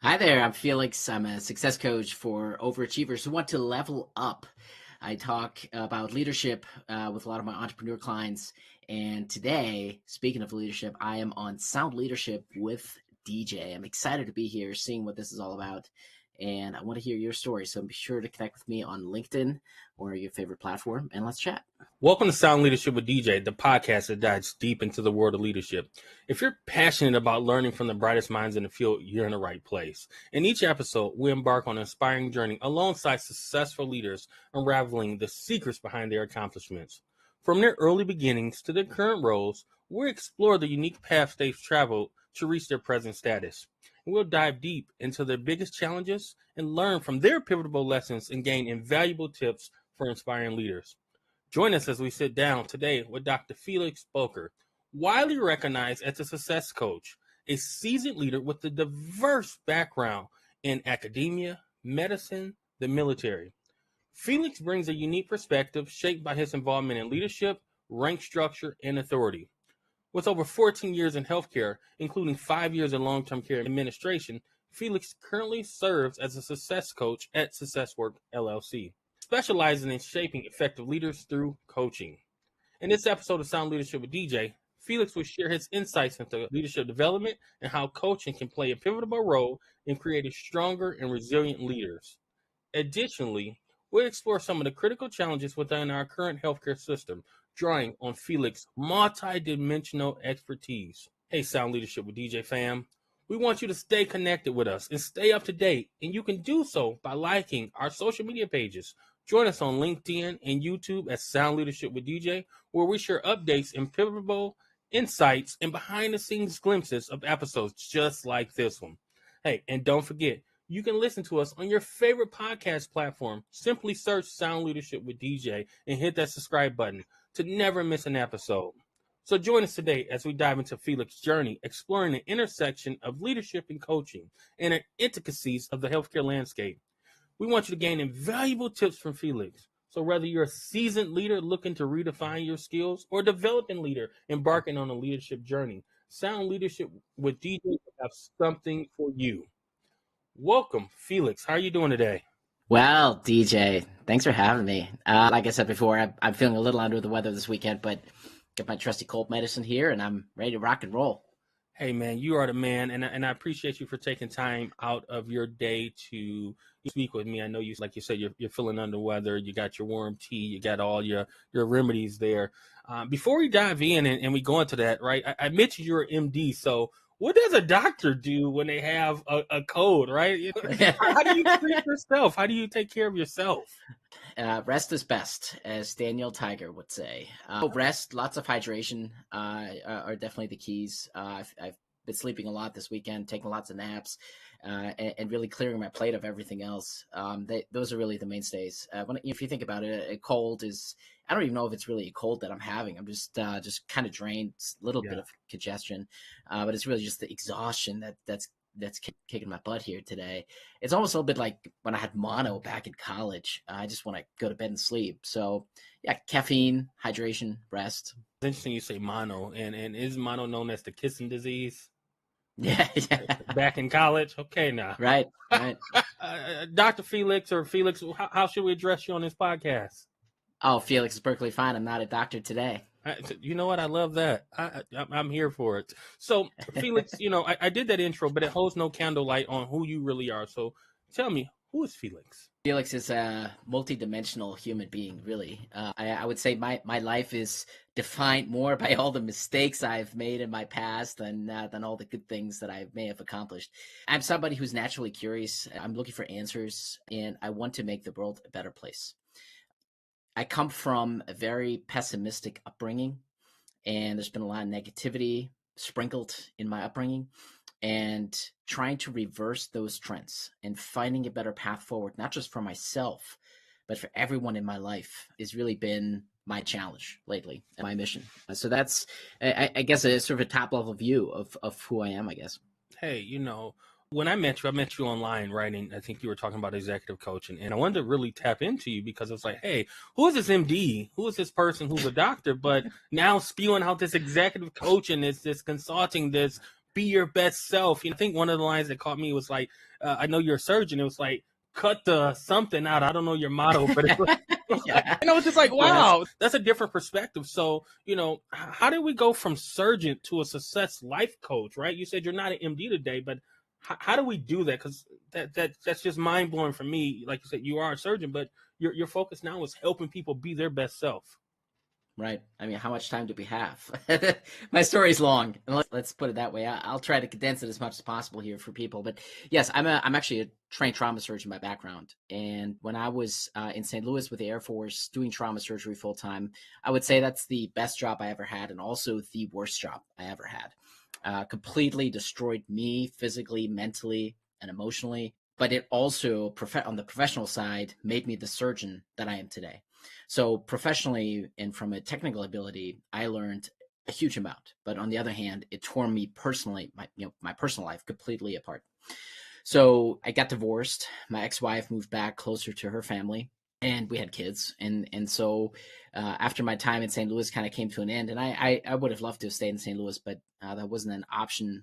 Hi there, I'm Felix. I'm a success coach for overachievers who want to level up. I talk about leadership with a lot of my entrepreneur clients. And today, speaking of leadership, I am on Sound Leadership with DJ. I'm excited to be here, seeing what this is all about. And I want to hear your story. So be sure to connect with me on LinkedIn or your favorite platform, and let's chat. Welcome to Sound Leadership with DJ, the podcast that dives deep into the world of leadership. If you're passionate about learning from the brightest minds in the field, you're in the right place. In each episode, we embark on an inspiring journey alongside successful leaders, unraveling the secrets behind their accomplishments. From their early beginnings to their current roles, we'll explore the unique paths they've traveled to reach their present status. We'll dive deep into their biggest challenges and learn from their pivotal lessons and gain invaluable tips for inspiring leaders. Join us as we sit down today with Dr. Felix Boecker, widely recognized as a success coach, a seasoned leader with a diverse background in academia, medicine, the military. Felix brings a unique perspective shaped by his involvement in leadership, rank structure, and authority. With over 14 years in healthcare, including 5 years in long-term care administration, Felix currently serves as a success coach at Success Work LLC, specializing in shaping effective leaders through coaching. In this episode of Sound Leadership with DJ, Felix will share his insights into leadership development and how coaching can play a pivotal role in creating stronger and resilient leaders. Additionally, we'll explore some of the critical challenges within our current healthcare system, drawing on Felix's multi-dimensional expertise. Hey, Sound Leadership with DJ fam. We want you to stay connected with us and stay up to date, and you can do so by liking our social media pages. Join us on LinkedIn and YouTube at Sound Leadership with DJ, where we share updates and pivotal insights and behind-the-scenes glimpses of episodes just like this one. Hey, and don't forget, you can listen to us on your favorite podcast platform. Simply search Sound Leadership with DJ and hit that subscribe button to never miss an episode. So join us today as we dive into Felix's journey, exploring the intersection of leadership and coaching and the intricacies of the healthcare landscape. We want you to gain invaluable tips from Felix. So whether you're a seasoned leader looking to redefine your skills or a developing leader embarking on a leadership journey, Sound Leadership with DJ will have something for you. Welcome, Felix. How are you doing today? Well, DJ, thanks for having me. Like I said before, I'm feeling a little under the weather this weekend, but get my trusty cold medicine here, and I'm ready to rock and roll. Hey, man, you are the man, and I appreciate you for taking time out of your day to speak with me. I know you, like you said, you're feeling under the weather. You got your warm tea. You got all your remedies there. Before we dive in and we go into that, right, I mentioned you're an MD, so what does a doctor do when they have a cold, right? How do you treat yourself? How do you take care of yourself? Rest is best, as Daniel Tiger would say. Rest, lots of hydration are definitely the keys. I've been sleeping a lot this weekend, taking lots of naps, and really clearing my plate of everything else. Those are really the mainstays. If you think about it, a cold is, I don't even know if it's really a cold that I'm having. I'm just kind of drained, a little bit of congestion, but it's really just the exhaustion that's kicking my butt here today. It's almost a little bit like when I had mono back in college. I just want to go to bed and sleep. So yeah, caffeine, hydration, rest. It's interesting you say mono, and is mono known as the kissing disease? Yeah. Back in college? Okay, now. Right. Dr. Felix or Felix, how should we address you on this podcast? Oh, Felix is perfectly fine. I'm not a doctor today. You know what? I love that. I'm here for it. So, Felix, I did that intro, but it holds no candlelight on who you really are. So tell me, who is Felix? Felix is a multidimensional human being, really. I would say my life is defined more by all the mistakes I've made in my past than all the good things that I may have accomplished. I'm somebody who's naturally curious. I'm looking for answers, and I want to make the world a better place. I come from a very pessimistic upbringing, and there's been a lot of negativity sprinkled in my upbringing, and trying to reverse those trends and finding a better path forward, not just for myself, but for everyone in my life has really been my challenge lately and my mission. So that's, I guess, a sort of a top level view of who I am, I guess. Hey, when I met you online, right? And I think you were talking about executive coaching, and I wanted to really tap into you because it's like, hey, who is this MD? Who is this person who's a doctor, but now spewing out this executive coaching, this consulting, this be your best self. I think one of the lines that caught me was like, I know you're a surgeon. It was like, cut the something out. I don't know your motto, but it was, Yeah. and I was just like, Yes. wow, that's a different perspective. So, how did we go from surgeon to a success life coach, right? You said you're not an MD today, but how do we do that? Because that's just mind blowing for me. Like you said, you are a surgeon, but your focus now is helping people be their best self. Right. I mean, how much time do we have? My story's long, and let's put it that way. I'll try to condense it as much as possible here for people. But yes, I'm actually a trained trauma surgeon by background. And when I was in St. Louis with the Air Force doing trauma surgery full time, I would say that's the best job I ever had, and also the worst job I ever had. Completely destroyed me physically, mentally, and emotionally. But it also, on the professional side, made me the surgeon that I am today. So professionally and from a technical ability, I learned a huge amount. But on the other hand, it tore me personally, my personal life completely apart. So I got divorced. My ex-wife moved back closer to her family, and we had kids. And so after my time in St. Louis kind of came to an end, and I would have loved to have stayed in St. Louis, but that wasn't an option.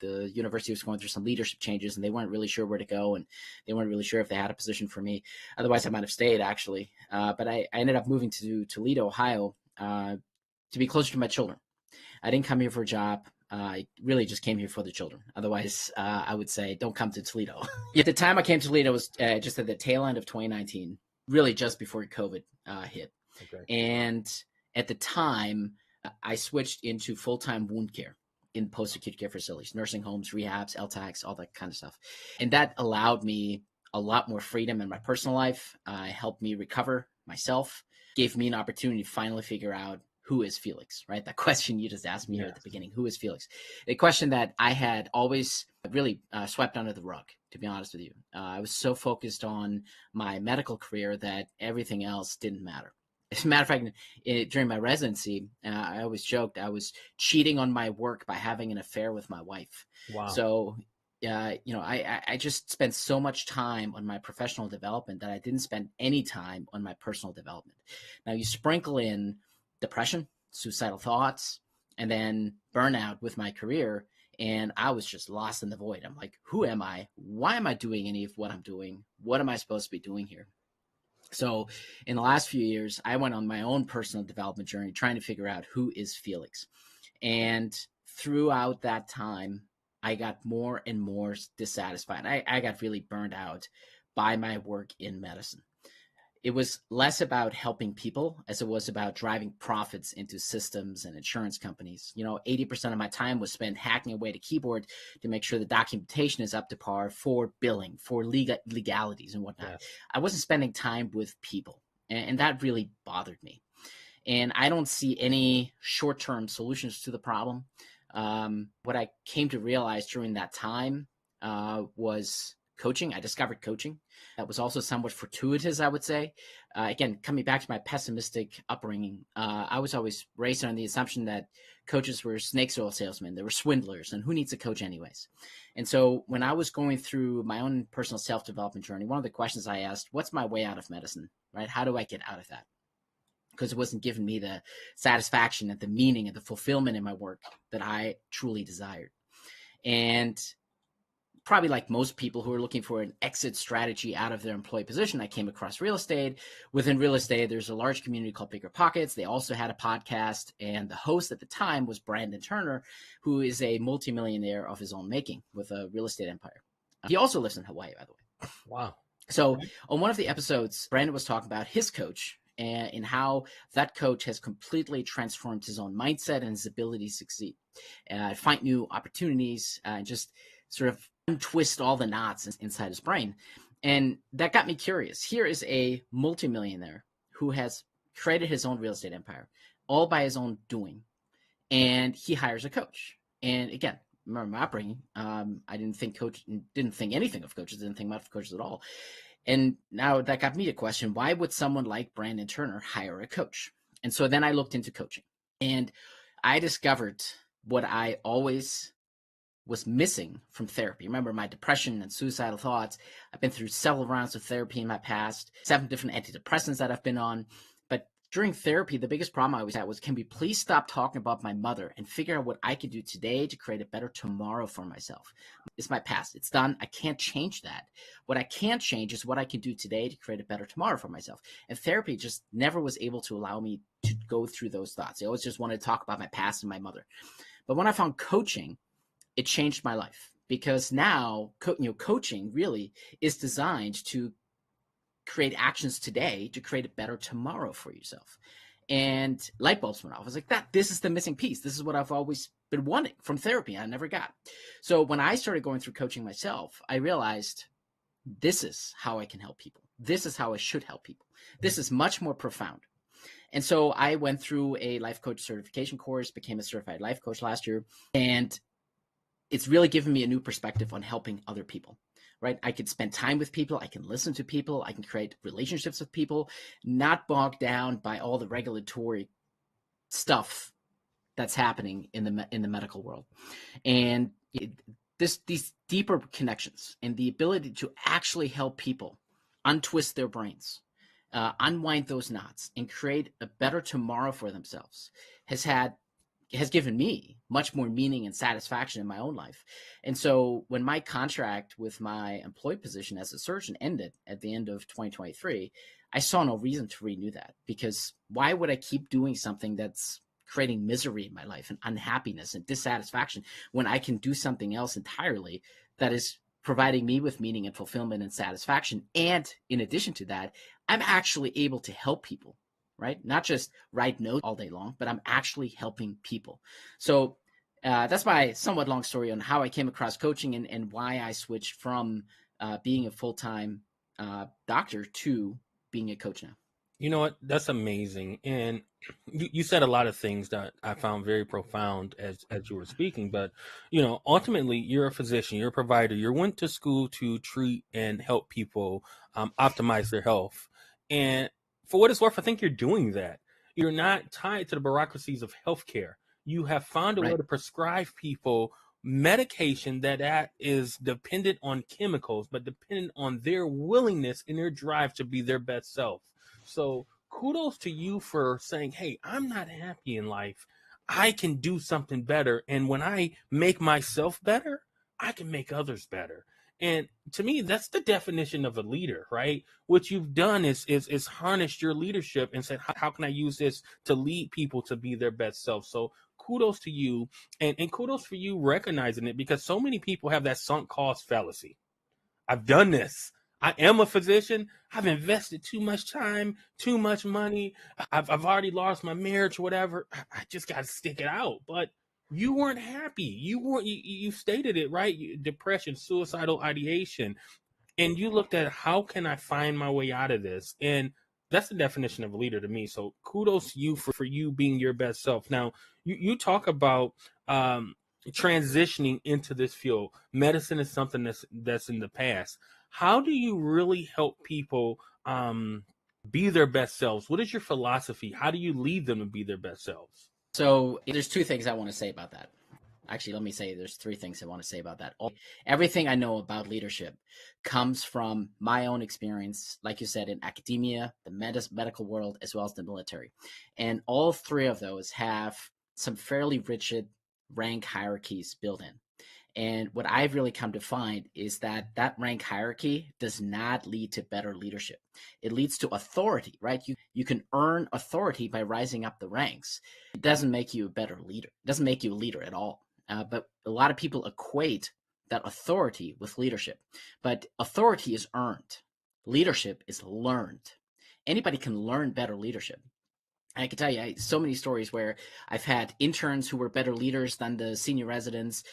The university was going through some leadership changes, and they weren't really sure where to go, and they weren't really sure if they had a position for me. Otherwise, I might have stayed, actually. But I ended up moving to Toledo, Ohio, to be closer to my children. I didn't come here for a job. I really just came here for the children. Otherwise, I would say don't come to Toledo. At the time I came to Toledo was just at the tail end of 2019, really just before COVID hit. Okay. And at the time, I switched into full-time wound care in post-acute care facilities, nursing homes, rehabs, LTACs, all that kind of stuff. And that allowed me a lot more freedom in my personal life, helped me recover myself, gave me an opportunity to finally figure out who is Felix, right? That question you just asked me here at the beginning, who is Felix? A question that I had always really swept under the rug, to be honest with you. I was so focused on my medical career that everything else didn't matter. As a matter of fact, during my residency, I always joked I was cheating on my work by having an affair with my wife. Wow. So, I just spent so much time on my professional development that I didn't spend any time on my personal development. Now, you sprinkle in depression, suicidal thoughts, and then burnout with my career, and I was just lost in the void. I'm like, who am I? Why am I doing any of what I'm doing? What am I supposed to be doing here? So in the last few years, I went on my own personal development journey trying to figure out who is Felix. And throughout that time, I got more and more dissatisfied. I got really burned out by my work in medicine. It was less about helping people as it was about driving profits into systems and insurance companies. 80% of my time was spent hacking away at a keyboard to make sure the documentation is up to par for billing, for legalities and whatnot. Yes. I wasn't spending time with people, and that really bothered me. And I don't see any short-term solutions to the problem. What I came to realize during that time was coaching. I discovered coaching. That was also somewhat fortuitous, I would say. Again, coming back to my pessimistic upbringing, I was always raised on the assumption that coaches were snake oil salesmen. They were swindlers, and who needs a coach anyways? And so when I was going through my own personal self-development journey, one of the questions I asked, what's my way out of medicine, right? How do I get out of that? Because it wasn't giving me the satisfaction and the meaning and the fulfillment in my work that I truly desired. And probably like most people who are looking for an exit strategy out of their employee position, I came across real estate. Within real estate, there's a large community called Bigger Pockets. They also had a podcast, and the host at the time was Brandon Turner, who is a multimillionaire of his own making with a real estate empire. He also lives in Hawaii, by the way. Wow. So on one of the episodes, Brandon was talking about his coach and how that coach has completely transformed his own mindset and his ability to succeed, find new opportunities, and just sort of untwist all the knots inside his brain. And that got me curious. Here is a multimillionaire who has created his own real estate empire all by his own doing, and he hires a coach. And again, remember my upbringing, I didn't think anything of coaches, didn't think much of coaches at all. And now that got me to question, why would someone like Brandon Turner hire a coach? And so then I looked into coaching, and I discovered what I always was missing from therapy. Remember my depression and suicidal thoughts. I've been through several rounds of therapy in my past, 7 different antidepressants that I've been on. But during therapy, the biggest problem I always had was, can we please stop talking about my mother and figure out what I could do today to create a better tomorrow for myself? It's my past. It's done. I can't change that. What I can change is what I can do today to create a better tomorrow for myself. And therapy just never was able to allow me to go through those thoughts. I always just wanted to talk about my past and my mother. But when I found coaching, it changed my life, because now coaching really is designed to create actions today to create a better tomorrow for yourself. And light bulbs went off. I was like, this is the missing piece. This is what I've always been wanting from therapy. I never got. So when I started going through coaching myself, I realized this is how I can help people. This is how I should help people. This is much more profound. And so I went through a life coach certification course, became a certified life coach last year. And it's really given me a new perspective on helping other people. Right? I can spend time with people. I can listen to people. I can create relationships with people, not bogged down by all the regulatory stuff that's happening in the medical world. And these deeper connections and the ability to actually help people untwist their brains, unwind those knots, and create a better tomorrow for themselves has given me much more meaning and satisfaction in my own life. And so when my contract with my employed position as a surgeon ended at the end of 2023, I saw no reason to renew that, because why would I keep doing something that's creating misery in my life and unhappiness and dissatisfaction when I can do something else entirely that is providing me with meaning and fulfillment and satisfaction. And in addition to that, I'm actually able to help people. Right? Not just write notes all day long, but I'm actually helping people. So that's my somewhat long story on how I came across coaching and why I switched from being a full-time doctor to being a coach now. You know what? That's amazing. And you said a lot of things that I found very profound as you were speaking. But, ultimately, you're a physician, you're a provider, you went to school to treat and help people optimize their health. And for what it's worth, I think you're doing that. You're not tied to the bureaucracies of healthcare. You have found a way Right. to prescribe people medication that is dependent on chemicals, but dependent on their willingness and their drive to be their best self. So kudos to you for saying, hey, I'm not happy in life. I can do something better. And when I make myself better, I can make others better. And to me, that's the definition of a leader, right? What you've done is harnessed your leadership and said, how can I use this to lead people to be their best self? So kudos to you, and kudos for you recognizing it, because so many people have that sunk cost fallacy. I've done this. I am a physician. I've invested too much time, too much money. I've already lost my marriage, whatever. I just got to stick it out. But you weren't happy. You stated it, right? Depression, suicidal ideation. And you looked at, how can I find my way out of this? And that's the definition of a leader to me. So kudos to you for you being your best self. Now, you talk about transitioning into this field. Medicine is something that's in the past. How do you really help people be their best selves? What is your philosophy? How do you lead them to be their best selves? So there's two things I want to say about that. Actually, let me say there's three things I want to say about that. Everything I know about leadership comes from my own experience, like you said, in academia, the medical world, as well as the military. And all three of those have some fairly rigid rank hierarchies built in. And what I've really come to find is that rank hierarchy does not lead to better leadership. It leads to authority, right? You can earn authority by rising up the ranks. It doesn't make you a better leader. It doesn't make you a leader at all. But a lot of people equate that authority with leadership. But authority is earned. Leadership is learned. Anybody can learn better leadership. I can tell you so many stories where I've had interns who were better leaders than the senior residents,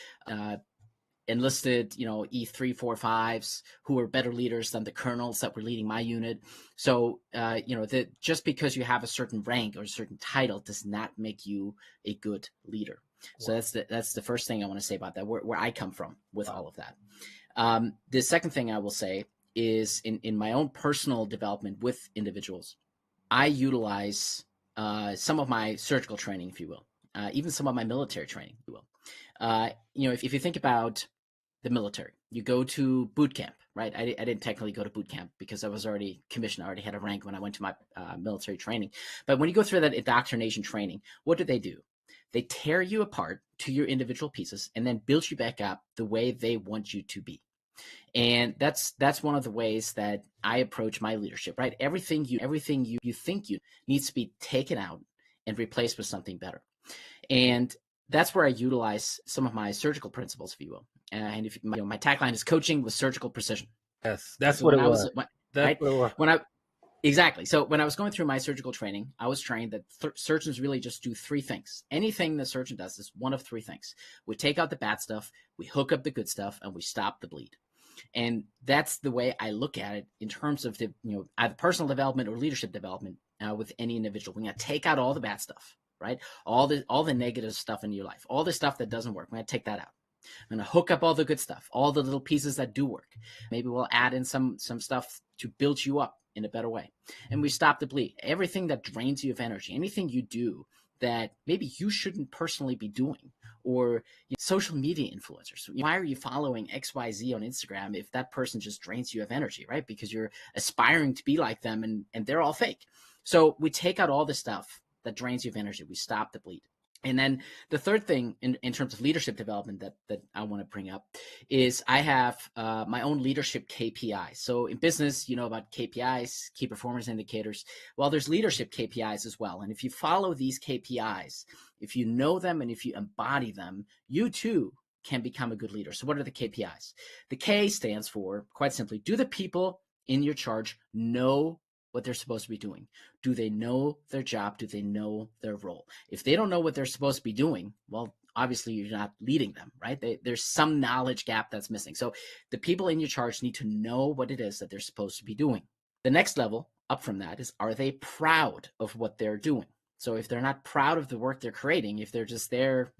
enlisted, E3, 4, 5s who were better leaders than the colonels that were leading my unit. So, just because you have a certain rank or a certain title does not make you a good leader. So that's the first thing I want to say about that, where I come from with all of that. The second thing I will say is in my own personal development with individuals, I utilize some of my surgical training, if you will, even some of my military training, if you will. If you think about the military. You go to boot camp, right? I didn't technically go to boot camp because I was already commissioned. I already had a rank when I went to my military training. But when you go through that indoctrination training, what do? They tear you apart to your individual pieces and then build you back up the way they want you to be. And that's one of the ways that I approach my leadership, right? Everything you think you needs to be taken out and replaced with something better. And that's where I utilize some of my surgical principles, if you will. And if my tagline is coaching with surgical precision. Yes, that's So what when it I was was. That's right what it was. when I exactly. So when I was going through my surgical training, I was trained that surgeons really just do three things. Anything the surgeon does is one of three things. We take out the bad stuff, we hook up the good stuff, and we stop the bleed. And that's the way I look at it in terms of the either personal development or leadership development with any individual. We're gonna take out all the bad stuff, right? All the negative stuff in your life, all the stuff that doesn't work. We're gonna take that out. I'm gonna hook up all the good stuff, all the little pieces that do work. Maybe we'll add in some stuff to build you up in a better way. And we stop the bleed. Everything that drains you of energy, anything you do that maybe you shouldn't personally be doing, or social media influencers. Why are you following XYZ on Instagram if that person just drains you of energy, right? Because you're aspiring to be like them and they're all fake. So we take out all the stuff that drains you of energy. We stop the bleed. And then the third thing in terms of leadership development that I want to bring up is I have my own leadership KPIs. So in business, you know about KPIs, key performance indicators. Well, there's leadership KPIs as well. And if you follow these KPIs, if you know them and if you embody them, you too can become a good leader. So what are the KPIs? The K stands for, quite simply, do the people in your charge know what they're supposed to be doing? Do they know their job? Do they know their role? If they don't know what they're supposed to be doing, well, obviously you're not leading them, right? There's some knowledge gap that's missing. So the people in your charge need to know what it is that they're supposed to be doing. The next level up from that is, are they proud of what they're doing? So if they're not proud of the work they're creating, if they're just there,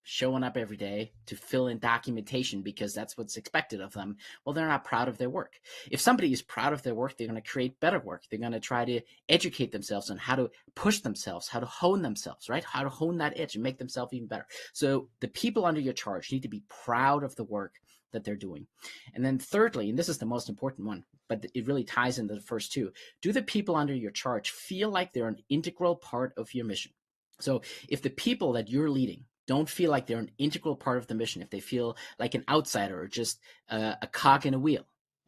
showing up every day to fill in documentation because that's what's expected of them, well, they're not proud of their work. If somebody is proud of their work, they're going to create better work. They're going to try to educate themselves on how to push themselves, how to hone themselves, right? How to hone that edge and make themselves even better. So the people under your charge need to be proud of the work that they're doing. And then thirdly, and this is the most important one, but it really ties into the first two, do the people under your charge feel like they're an integral part of your mission? So if the people that you're leading don't feel like they're an integral part of the mission, if they feel like an outsider or just a cog in a wheel,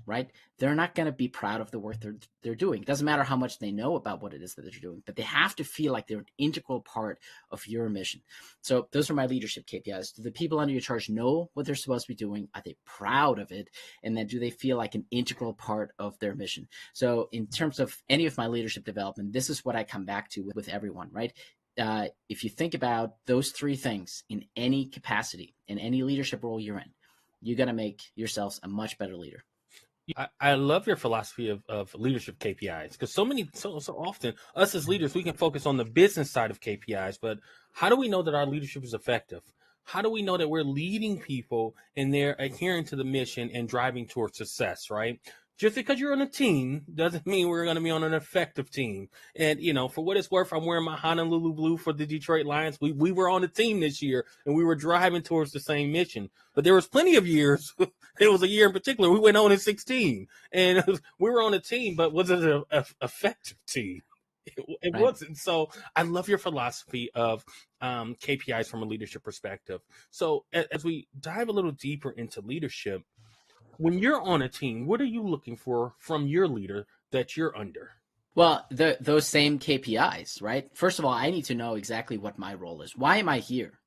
right? They're not going to be proud of the work they're doing. It doesn't matter how much they know about what it is that they're doing, but they have to feel like they're an integral part of your mission. So those are my leadership KPIs. Do the people under your charge know what they're supposed to be doing? Are they proud of it? And then do they feel like an integral part of their mission? So in terms of any of my leadership development, this is what I come back to with everyone, right? If you think about those three things in any capacity, in any leadership role you're in, you got to make yourselves a much better leader. I love your philosophy of leadership KPIs, because so often us as leaders, we can focus on the business side of KPIs, but how do we know that our leadership is effective? How do we know that we're leading people and they're adhering to the mission and driving towards success, right? Just because you're on a team doesn't mean we're going to be on an effective team. And, for what it's worth, I'm wearing my Honolulu blue for the Detroit Lions. We were on a team this year and we were driving towards the same mission. But there was plenty of years. It was a year in particular. We went on in 16 and we were on a team, but was it an effective team? It Right. wasn't. So I love your philosophy of KPIs from a leadership perspective. So as we dive a little deeper into leadership, when you're on a team, what are you looking for from your leader that you're under? Well, those same KPIs, right? First of all, I need to know exactly what my role is. Why am I here?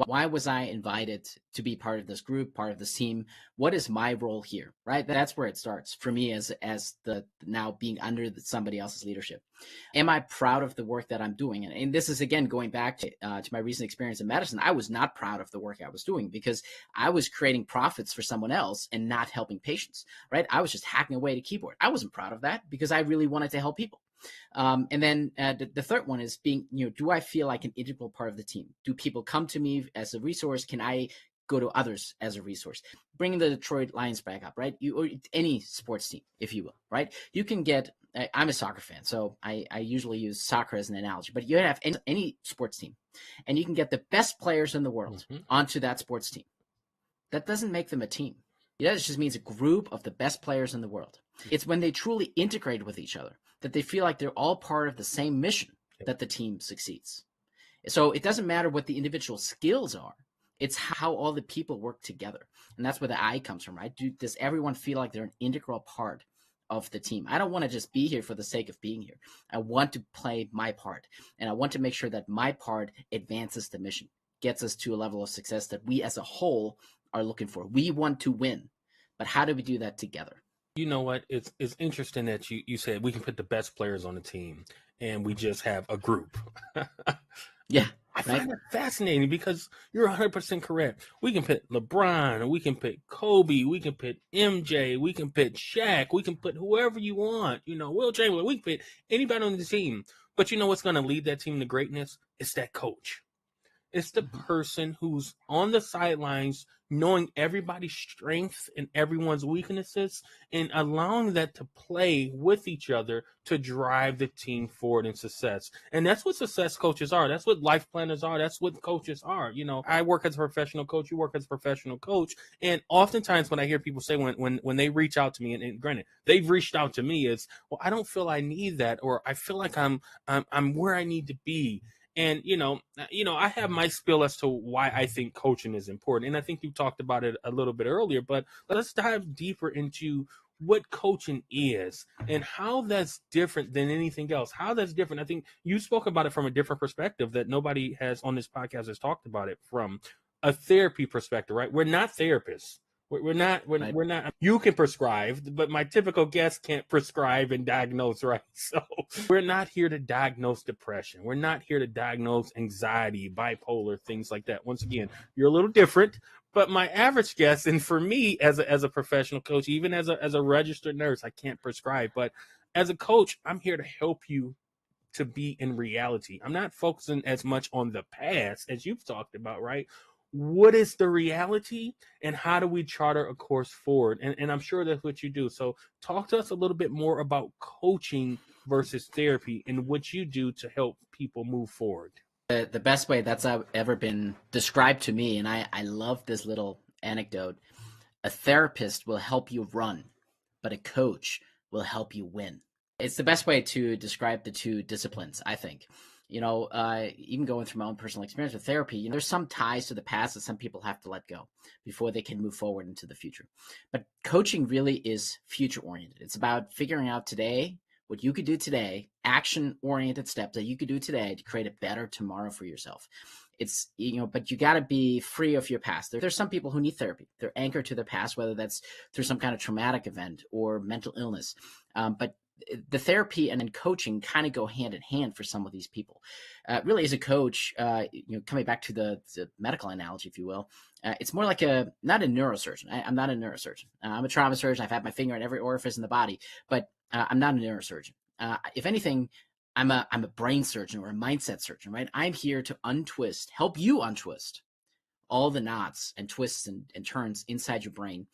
Why was I invited to be part of this group, part of this team? What is my role here, right? That's where it starts for me as the now being under somebody else's leadership. Am I proud of the work that I'm doing? And this is, again, going back to my recent experience in medicine. I was not proud of the work I was doing because I was creating profits for someone else and not helping patients, right? I was just hacking away at a keyboard. I wasn't proud of that because I really wanted to help people. And then the third one is being, do I feel like an integral part of the team? Do people come to me as a resource? Can I go to others as a resource? Bringing the Detroit Lions back up, right? Or any sports team, if you will, right? You can get, I'm a soccer fan, so I usually use soccer as an analogy, but you have any sports team and you can get the best players in the world onto that sports team. that doesn't make them a team. That just means a group of the best players in the world. It's when they truly integrate with each other that they feel like they're all part of the same mission that the team succeeds. So it doesn't matter what the individual skills are. It's how all the people work together. And that's where the I comes from, right? Does everyone feel like they're an integral part of the team? I don't want to just be here for the sake of being here. I want to play my part. And I want to make sure that my part advances the mission, gets us to a level of success that we as a whole are looking for. We want to win. But how do we do that together? You know what? It's interesting that you said we can put the best players on the team and we just have a group. Yeah, I right. find that fascinating because you're 100% correct. We can put LeBron, we can put Kobe, we can put MJ, we can put Shaq, we can put whoever you want. Will Chamberlain, we can put anybody on the team. But you know what's going to lead that team to greatness? It's that coach. It's the person who's on the sidelines, knowing everybody's strengths and everyone's weaknesses and allowing that to play with each other to drive the team forward in success. And that's what success coaches are. That's what life planners are. That's what coaches are. I work as a professional coach. You work as a professional coach. And oftentimes when I hear people say when they reach out to me, and granted, they've reached out to me, it's, well, I don't feel I need that, or I feel like I'm where I need to be. And, I have my spiel as to why I think coaching is important. And I think you talked about it a little bit earlier, but let's dive deeper into what coaching is and how that's different than anything else. How that's different. I think you spoke about it from a different perspective that nobody has on this podcast has talked about it from a therapy perspective, right? We're not therapists. We're not. Right. We're not. You can prescribe, but my typical guest can't prescribe and diagnose, right? So we're not here to diagnose depression. We're not here to diagnose anxiety, bipolar, things like that. Once again, you're a little different. But my average guest, and for me as a professional coach, even as a registered nurse, I can't prescribe. But as a coach, I'm here to help you to be in reality. I'm not focusing as much on the past as you've talked about, right? What is the reality and how do we charter a course forward? And I'm sure that's what you do. So talk to us a little bit more about coaching versus therapy and what you do to help people move forward. The best way that's ever been described to me, and I love this little anecdote, a therapist will help you run, but a coach will help you win. It's the best way to describe the two disciplines, I think. Even going through my own personal experience with therapy, there's some ties to the past that some people have to let go before they can move forward into the future. But coaching really is future oriented. It's about figuring out today what you could do today, action oriented steps that you could do today to create a better tomorrow for yourself. It's, but you got to be free of your past. There's some people who need therapy. They're anchored to their past, whether that's through some kind of traumatic event or mental illness. But the therapy and coaching kind of go hand in hand for some of these people. Really, as a coach, coming back to the medical analogy, if you will, it's more like not a neurosurgeon. I'm not a neurosurgeon. I'm a trauma surgeon. I've had my finger in every orifice in the body, but I'm not a neurosurgeon. If anything, I'm a brain surgeon or a mindset surgeon, right? I'm here to help you untwist all the knots and twists and turns inside your brain.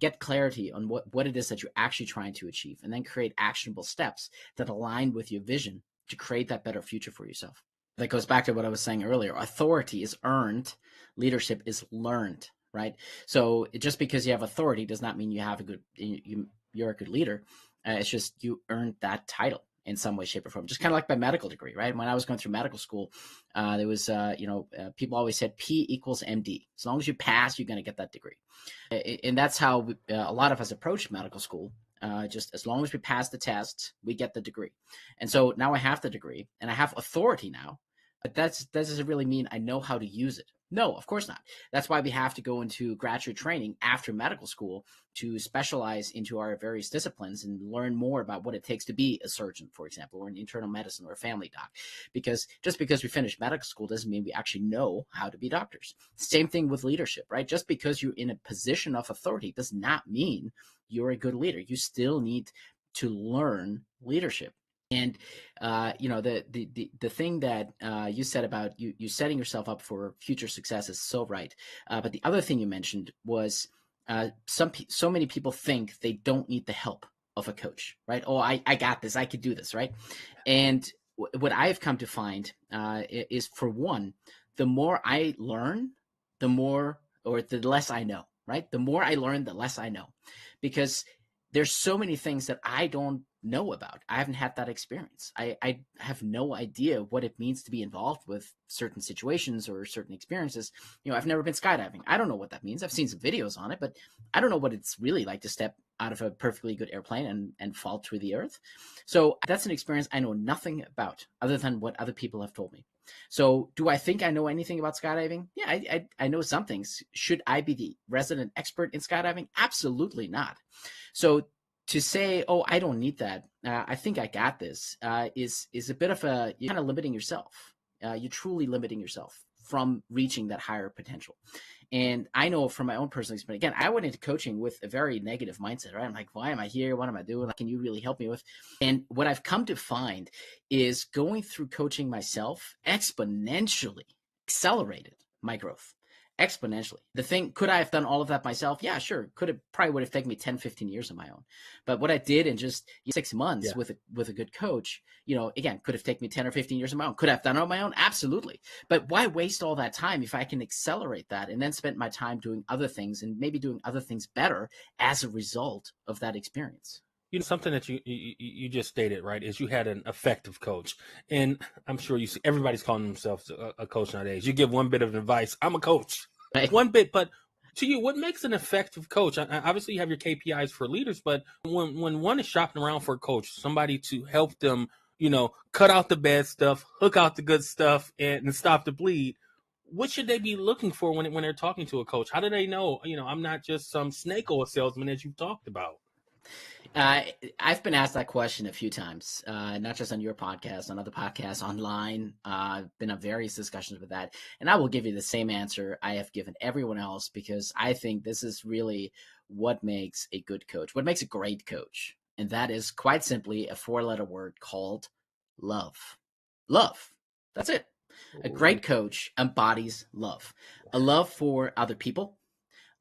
Get clarity on what it is that you're actually trying to achieve, and then create actionable steps that align with your vision to create that better future for yourself. That goes back to what I was saying earlier. Authority is earned. Leadership is learned, right? So just because you have authority does not mean you're a good leader. It's just you earned that title in some way, shape, or form. Just kind of like my medical degree, right? When I was going through medical school, there was, people always said P equals MD. As long as you pass, you're going to get that degree. And that's how a lot of us approach medical school. Just as long as we pass the test, we get the degree. And so now I have the degree and I have authority now, but that doesn't really mean I know how to use it. No, of course not. That's why we have to go into graduate training after medical school to specialize into our various disciplines and learn more about what it takes to be a surgeon, for example, or an internal medicine or a family doc. Because just because we finish medical school doesn't mean we actually know how to be doctors. Same thing with leadership, right? Just because you're in a position of authority does not mean you're a good leader. You still need to learn leadership. And the thing that you said about you setting yourself up for future success is so right. But the other thing you mentioned was so many people think they don't need the help of a coach, right? Oh, I got this. I could do this, right? And what I've come to find is, for one, the more I learn, the more or the less I know, right? The more I learn, the less I know, because there's so many things that I don't know about. I haven't had that experience. I have no idea what it means to be involved with certain situations or certain experiences. I've never been skydiving. I don't know what that means. I've seen some videos on it, but I don't know what it's really like to step out of a perfectly good airplane and fall to the earth. So that's an experience I know nothing about other than what other people have told me. So do I think I know anything about skydiving? Yeah, I know some things. Should I be the resident expert in skydiving? Absolutely not. So to say, "Oh, I don't need that. I think I got this," is a bit of you're kind of limiting yourself. You're truly limiting yourself from reaching that higher potential. And I know from my own personal experience, again, I went into coaching with a very negative mindset, right? I'm like, why am I here? What am I doing? Like, can you really help me with? And what I've come to find is going through coaching myself exponentially accelerated my growth. Exponentially. The thing, could I have done all of that myself? Yeah, sure. Probably would have taken me 10, 15 years on my own. But what I did in just 6 months Yeah. with a good coach, again, could have taken me 10 or 15 years on my own. Could I have done it on my own? Absolutely. But why waste all that time if I can accelerate that and then spend my time doing other things and maybe doing other things better as a result of that experience? Something that you just stated, right, is you had an effective coach. And I'm sure you see everybody's calling themselves a coach nowadays. You give one bit of advice, I'm a coach. Right? One bit, but to you, what makes an effective coach? Obviously, you have your KPIs for leaders, but when one is shopping around for a coach, somebody to help them, cut out the bad stuff, hook out the good stuff, and stop the bleed, what should they be looking for when they're talking to a coach? How do they know, I'm not just some snake oil salesman as you've talked about? Uh, I've been asked that question a few times, not just on your podcast, on other podcasts, online. Been on various discussions with that. And I will give you the same answer I have given everyone else, because I think this is really what makes a good coach, what makes a great coach. And that is quite simply a 4-letter word called love. Love. That's it. A great coach embodies love, a love for other people,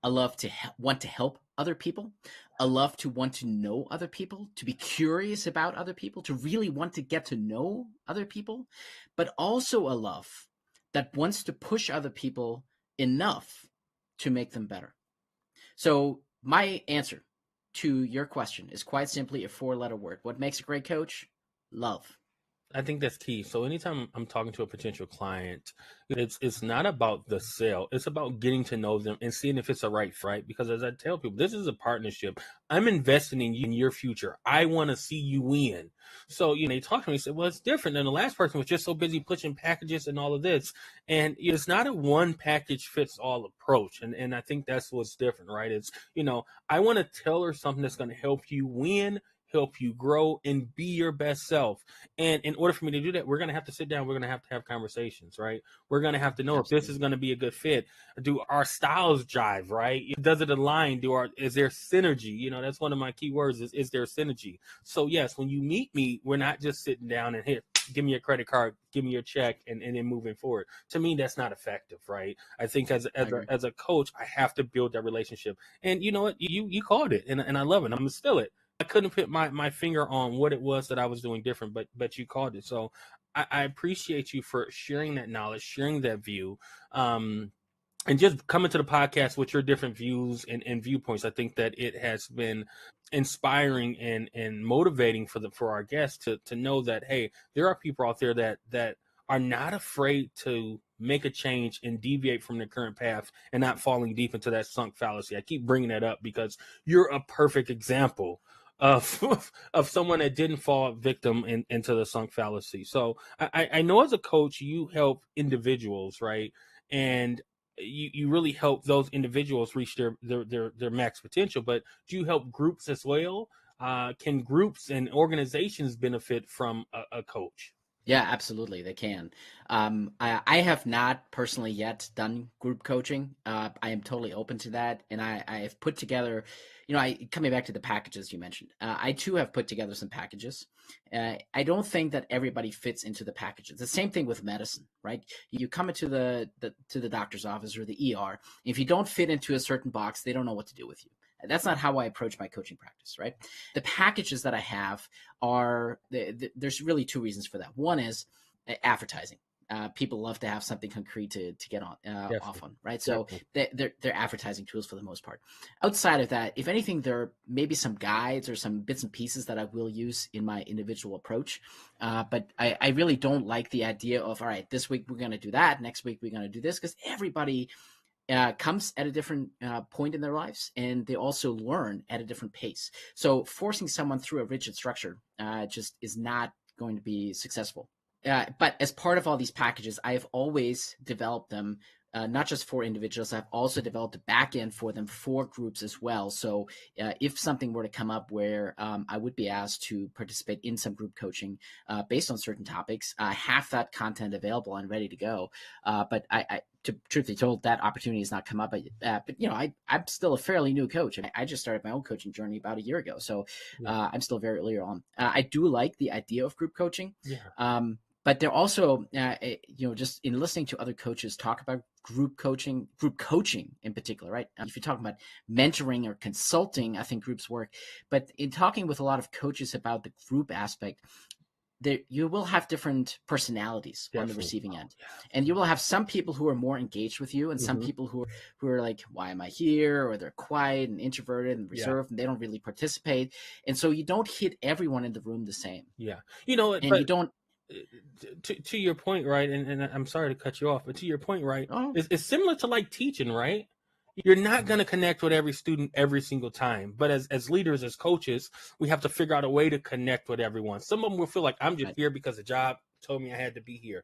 a love to want to help other people, a love to want to know other people, to be curious about other people, to really want to get to know other people, but also a love that wants to push other people enough to make them better. So my answer to your question is quite simply a 4-letter word. What makes a great coach? Love. I think that's key. So anytime I'm talking to a potential client, it's not about the sale. It's about getting to know them and seeing if it's a right. Because as I tell people, this is a partnership. I'm investing in you in your future. I want to see you win. So they talk to me and say, well, it's different. And the last person was just so busy pushing packages and all of this. And it's not a one package fits all approach. And I think that's what's different, right? It's, I want to tell her something that's going to help you win, help you grow, and be your best self. And in order for me to do that, we're going to have to sit down. We're going to have conversations, right? We're going to have to know if this Absolutely. is going to be a good fit. Do our styles jive, right? Does it align? Is there synergy? That's one of my key words is there synergy? So yes, when you meet me, we're not just sitting down and here, give me your credit card, give me your check, and then moving forward. To me, that's not effective, right? I think as a coach, I have to build that relationship. And you know what? You called it, and I love it. I'm going to steal it. I couldn't put my finger on what it was that I was doing different, but you called it. So I appreciate you for sharing that knowledge, sharing that view, and just coming to the podcast with your different views and viewpoints. I think that it has been inspiring and motivating for our guests to know that, hey, there are people out there that are not afraid to make a change and deviate from their current path and not falling deep into that sunk fallacy. I keep bringing that up because you're a perfect example of of someone that didn't fall victim into the sunk fallacy. So I know as a coach, you help individuals, right? And you really help those individuals reach their max potential, but do you help groups as well? Can groups and organizations benefit from a coach? Yeah, absolutely. They can. I have not personally yet done group coaching. I am totally open to that. And I have put together, coming back to the packages you mentioned, I too have put together some packages. I don't think that everybody fits into the packages. The same thing with medicine, right? You come into to the doctor's office or the ER. If you don't fit into a certain box, they don't know what to do with you. That's not how I approach my coaching practice, right? The packages that I have there's really two reasons for that. One is advertising. people love to have something concrete to get on Definitely. off on, right? So Definitely. they're advertising tools for the most part. Outside of that, if anything, there may be some guides or some bits and pieces that I will use in my individual approach. But I really don't like the idea of, all right, this week we're going to do that, next week we're going to do this, because everybody comes at a different point in their lives, and they also learn at a different pace. So forcing someone through a rigid structure just is not going to be successful. But as part of all these packages, I have always developed them, not just for individuals. I've also developed a back end for them for groups as well. So if something were to come up where I would be asked to participate in some group coaching based on certain topics, I have that content available and ready to go. But to truth be told, that opportunity has not come up. But I'm still a fairly new coach. I just started my own coaching journey about a year ago, so Yeah. I'm still very early on. I do like the idea of group coaching. Yeah. But they're also, just in listening to other coaches talk about group coaching in particular, right? If you're talking about mentoring or consulting, I think groups work. But in talking with a lot of coaches about the group aspect, you will have different personalities on the Definitely. receiving Oh, end, yeah. and you will have some people who are more engaged with you, and some people who are like, "Why am I here?" Or they're quiet and introverted and Yeah. reserved, and they don't really participate. And so you don't hit everyone in the room the same, Yeah. You know what? and But you don't. to your point, right? And I'm sorry to cut you off, but to your point, right? Oh, It's similar to like teaching, right? You're not going to connect with every student every single time, but as leaders, as coaches, we have to figure out a way to connect with everyone. Some of them will feel like I'm just right. here because the job told me I had to be here.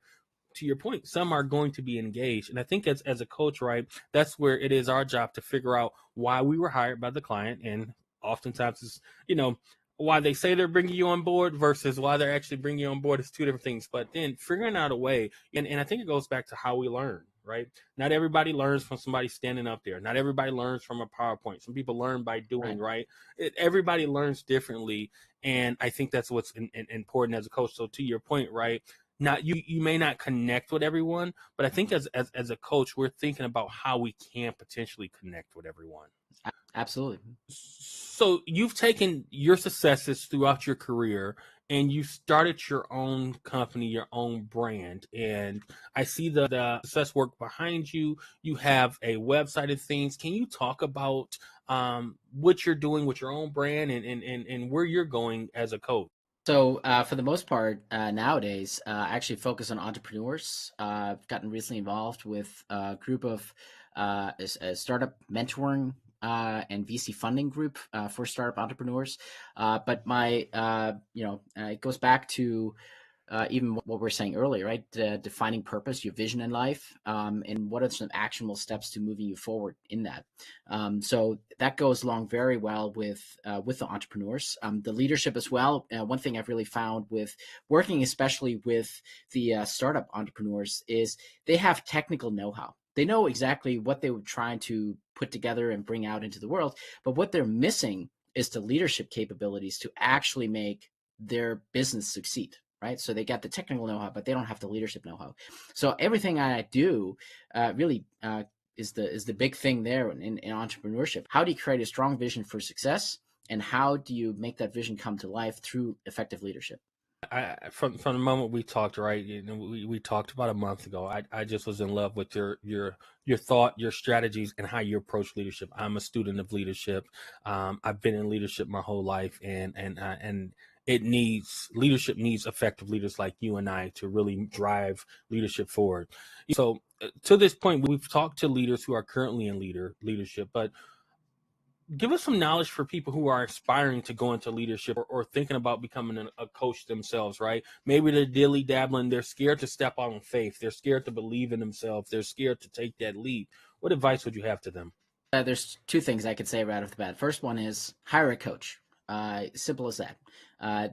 To your point, some are going to be engaged, and I think as a coach, right, that's where it is our job to figure out why we were hired by the client, and oftentimes it's why they say they're bringing you on board versus why they're actually bringing you on board is two different things. But then figuring out a way, and I think it goes back to how we learn, right? Not everybody learns from somebody standing up there. Not everybody learns from a PowerPoint. Some people learn by doing, Right. right? Everybody learns differently, and I think that's what's important as a coach. So to your point, right? Not you may not connect with everyone, but I think as a coach, we're thinking about how we can potentially connect with everyone. Absolutely. So you've taken your successes throughout your career and you started your own company, your own brand. And I see the success work behind you. You have a website and things. Can you talk about what you're doing with your own brand and where you're going as a coach? So for the most part, nowadays, I actually focus on entrepreneurs. I've gotten recently involved with a group of a startup mentoring and VC funding group for startup entrepreneurs. But my, it goes back to even what we were saying earlier, right? Defining purpose, your vision in life, and what are some actionable steps to moving you forward in that. So that goes along very well with the entrepreneurs, the leadership as well. One thing I've really found with working, especially with the startup entrepreneurs, is they have technical know-how. They know exactly what they were trying to put together and bring out into the world, but what they're missing is the leadership capabilities to actually make their business succeed, right? So they got the technical know-how, but they don't have the leadership know-how. So everything I do really is the big thing there in entrepreneurship. How do you create a strong vision for success, and how do you make that vision come to life through effective leadership? From the moment we talked, right? We talked about a month ago. I just was in love with your thought, your strategies, and how you approach leadership. I'm a student of leadership. I've been in leadership my whole life, and leadership needs effective leaders like you and I to really drive leadership forward. So to this point, we've talked to leaders who are currently in leadership, but give us some knowledge for people who are aspiring to go into leadership or thinking about becoming a coach themselves, right? Maybe they're dilly dabbling. They're scared to step out on faith. They're scared to believe in themselves. They're scared to take that leap. What advice would you have to them? There's two things I could say right off the bat. First one is hire a coach. Simple as that.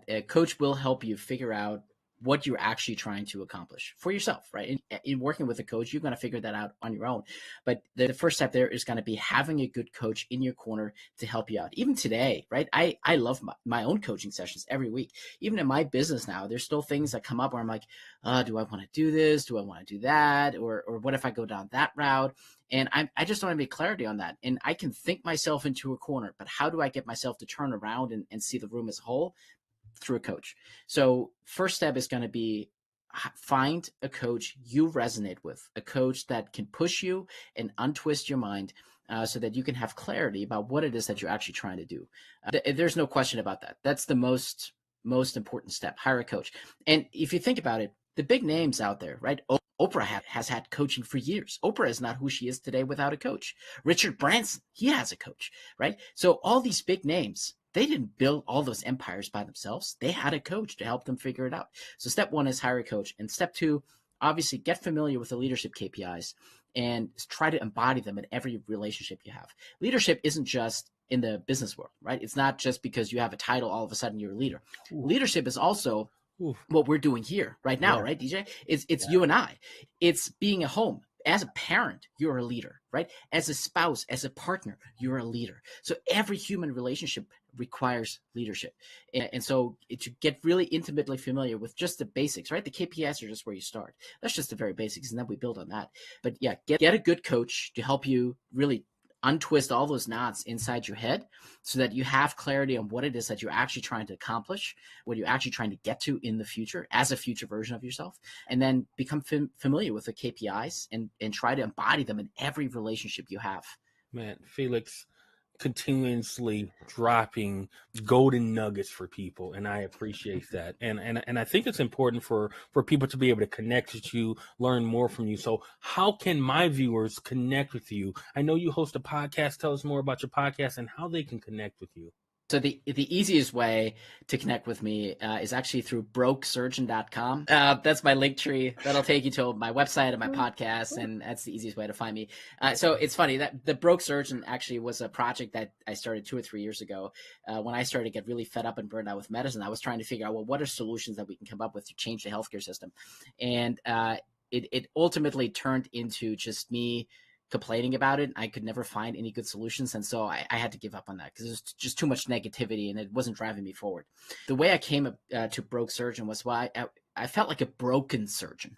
A coach will help you figure out what you're actually trying to accomplish for yourself, right? In working with a coach, you're going to figure that out on your own. But the first step there is going to be having a good coach in your corner to help you out. Even today, right? I love my own coaching sessions every week. Even in my business now, there's still things that come up where I'm like, do I want to do this? Do I want to do that? Or what if I go down that route? And I just don't have any clarity on that. And I can think myself into a corner, but how do I get myself to turn around and see the room as a whole? Through a coach. So first step is going to be find a coach you resonate with, a coach that can push you and untwist your mind, so that you can have clarity about what it is that you're actually trying to do. There's no question about that. That's the most important step. Hire a coach. And if you think about it, the big names out there, right? Oprah has had coaching for years. Oprah is not who she is today without a coach. Richard Branson, he has a coach, right? So all these big names, they didn't build all those empires by themselves. They had a coach to help them figure it out. So step one is hire a coach. And step two, obviously get familiar with the leadership KPIs and try to embody them in every relationship you have. Leadership isn't just in the business world, right? It's not just because you have a title, all of a sudden you're a leader. Ooh. Leadership is also what we're doing here right now, right, DJ? It's you and I. It's being a home. As a parent, you're a leader, right? As a spouse, as a partner, you're a leader. So every human relationship requires leadership. And so to get really intimately familiar with just the basics, right? The KPIs are just where you start. That's just the very basics, and then we build on that. But yeah, get a good coach to help you really untwist all those knots inside your head so that you have clarity on what it is that you're actually trying to accomplish, what you're actually trying to get to in the future as a future version of yourself, and then become familiar with the KPIs and try to embody them in every relationship you have. Man, Felix, continuously dropping golden nuggets for people, and I appreciate that. And I think it's important for people to be able to connect with you, learn more from you. So how can my viewers connect with you? I know you host a podcast. Tell us more about your podcast and how they can connect with you. So the easiest way to connect with me is actually through brokesurgeon.com. That's my link tree. That'll take you to my website and my podcast, and that's the easiest way to find me. So it's funny that the Broke Surgeon actually was a project that I started 2 or 3 years ago. When I started to get really fed up and burned out with medicine, I was trying to figure out, well, what are solutions that we can come up with to change the healthcare system? And it ultimately turned into just me complaining about it. I could never find any good solutions. And so I had to give up on that because there's just too much negativity and it wasn't driving me forward. The way I came to Broke Surgeon was why I felt like a broken surgeon.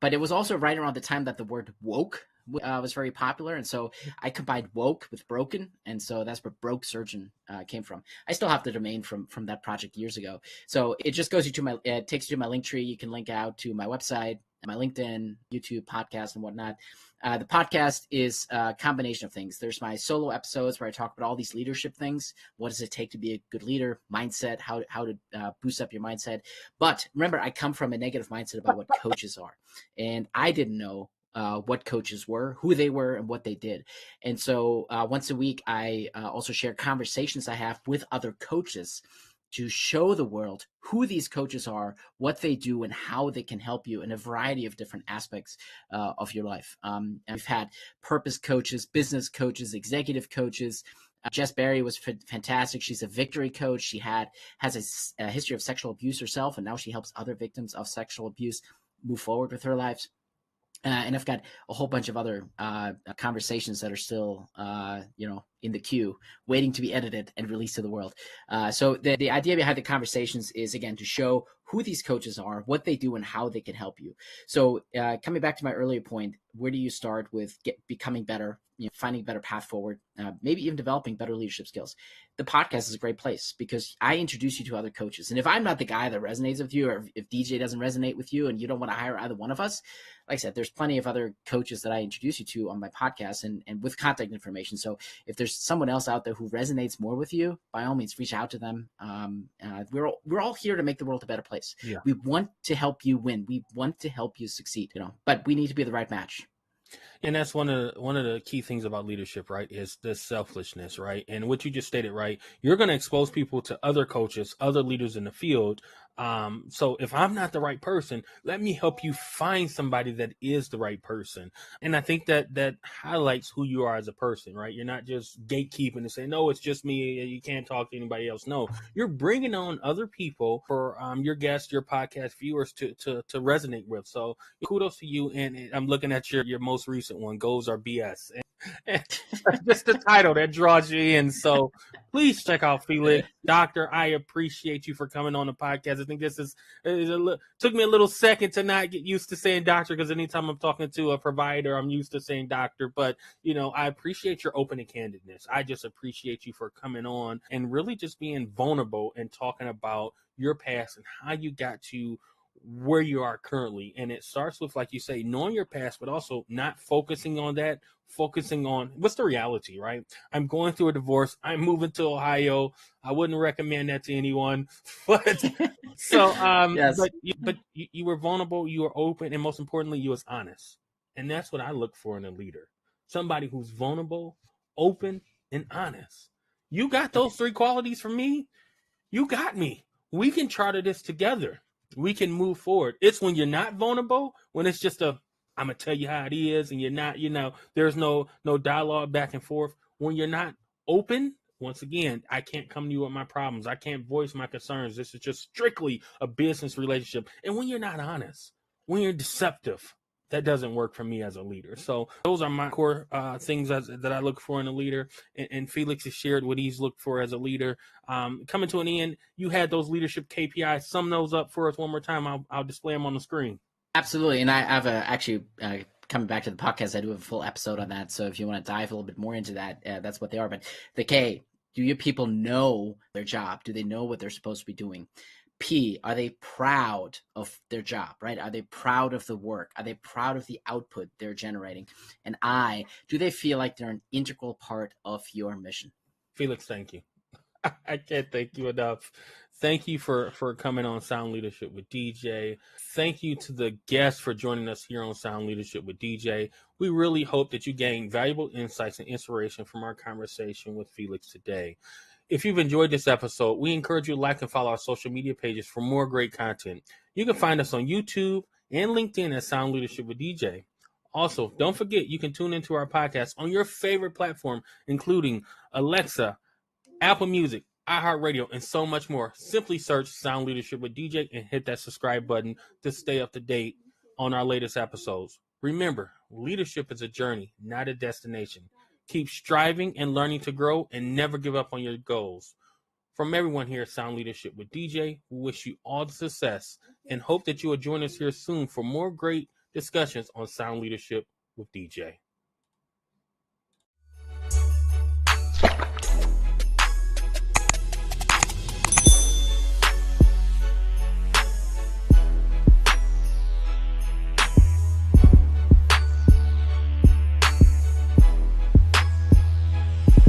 But it was also right around the time that the word woke was very popular. And so I combined woke with broken. And so that's where Broke Surgeon came from. I still have the domain from that project years ago. So it just goes it takes you to my link tree. You can link out to my website, my LinkedIn, YouTube, podcast, and whatnot. The podcast is a combination of things. There's my solo episodes where I talk about all these leadership things. What does it take to be a good leader? Mindset, how to boost up your mindset. But remember, I come from a negative mindset about what coaches are. And I didn't know what coaches were, who they were, and what they did. And so once a week, I also share conversations I have with other coaches to show the world who these coaches are, what they do, and how they can help you in a variety of different aspects of your life. And we've had purpose coaches, business coaches, executive coaches. Jess Berry was fantastic. She's a victory coach. She has a history of sexual abuse herself, and now she helps other victims of sexual abuse move forward with their lives. And I've got a whole bunch of other conversations that are still, in the queue, waiting to be edited and released to the world. So the idea behind the conversations is, again, to show who these coaches are, what they do, and how they can help you. So coming back to my earlier point, where do you start with becoming better, finding a better path forward, maybe even developing better leadership skills? The podcast is a great place because I introduce you to other coaches. And if I'm not the guy that resonates with you, or if DJ doesn't resonate with you and you don't want to hire either one of us, like I said, there's plenty of other coaches that I introduce you to on my podcast and with contact information. So if there's someone else out there who resonates more with you, by all means, reach out to them. We're all here to make the world a better place. Yeah. We want to help you win. We want to help you succeed, but we need to be the right match. And that's one of the key things about leadership, right, is the selflessness, right? And what you just stated, right, you're going to expose people to other coaches, other leaders in the field. So if I'm not the right person, let me help you find somebody that is the right person. And I think that highlights who you are as a person, right? You're not just gatekeeping and saying, no, it's just me. You can't talk to anybody else. No, you're bringing on other people for your guests, your podcast viewers to resonate with. So kudos to you. And I'm looking at your most recent one, Goals Are BS. And just the title that draws you in. So please check out Felix. Doctor, I appreciate you for coming on the podcast. I think this took me a little second to not get used to saying doctor, because anytime I'm talking to a provider, I'm used to saying doctor. But, I appreciate your open and candidness. I just appreciate you for coming on and really just being vulnerable and talking about your past and how you got to where you are currently. And it starts with, like you say, knowing your past, but also not focusing on that, focusing on what's the reality, right? I'm going through a divorce. I'm moving to Ohio. I wouldn't recommend that to anyone. But so, Yes. you were vulnerable, you were open, and most importantly, you was honest. And that's what I look for in a leader. Somebody who's vulnerable, open, and honest. You got those three qualities from me, you got me. We can charter this together. We can move forward. It's when you're not vulnerable, when it's just I'm gonna tell you how it is, and you're not, there's no dialogue back and forth. When you're not open, once again, I can't come to you with my problems. I can't voice my concerns. This is just strictly a business relationship. And when you're not honest, when you're deceptive, that doesn't work for me as a leader. So those are my core things that I look for in a leader. And Felix has shared what he's looked for as a leader. Coming to an end, you had those leadership KPIs. Sum those up for us one more time. I'll display them on the screen. Absolutely. And I have actually coming back to the podcast, I do have a full episode on that. So if you want to dive a little bit more into that, that's what they are. But the K, do your people know their job? Do they know what they're supposed to be doing? P, are they proud of their job, right? Are they proud of the work? Are they proud of the output they're generating? And I, do they feel like they're an integral part of your mission? Felix, thank you. I can't thank you enough. Thank you for coming on Sound Leadership with DJ. Thank you to the guests for joining us here on Sound Leadership with DJ. We really hope that you gain valuable insights and inspiration from our conversation with Felix today. If you've enjoyed this episode, we encourage you to like and follow our social media pages for more great content. You can find us on YouTube and LinkedIn at Sound Leadership with DJ. Also, don't forget you can tune into our podcast on your favorite platform, including Alexa, Apple Music, iHeartRadio, and so much more. Simply search Sound Leadership with DJ and hit that subscribe button to stay up to date on our latest episodes. Remember, leadership is a journey, not a destination. Keep striving and learning to grow and never give up on your goals. From everyone here at Sound Leadership with DJ, we wish you all the success and hope that you will join us here soon for more great discussions on Sound Leadership with DJ.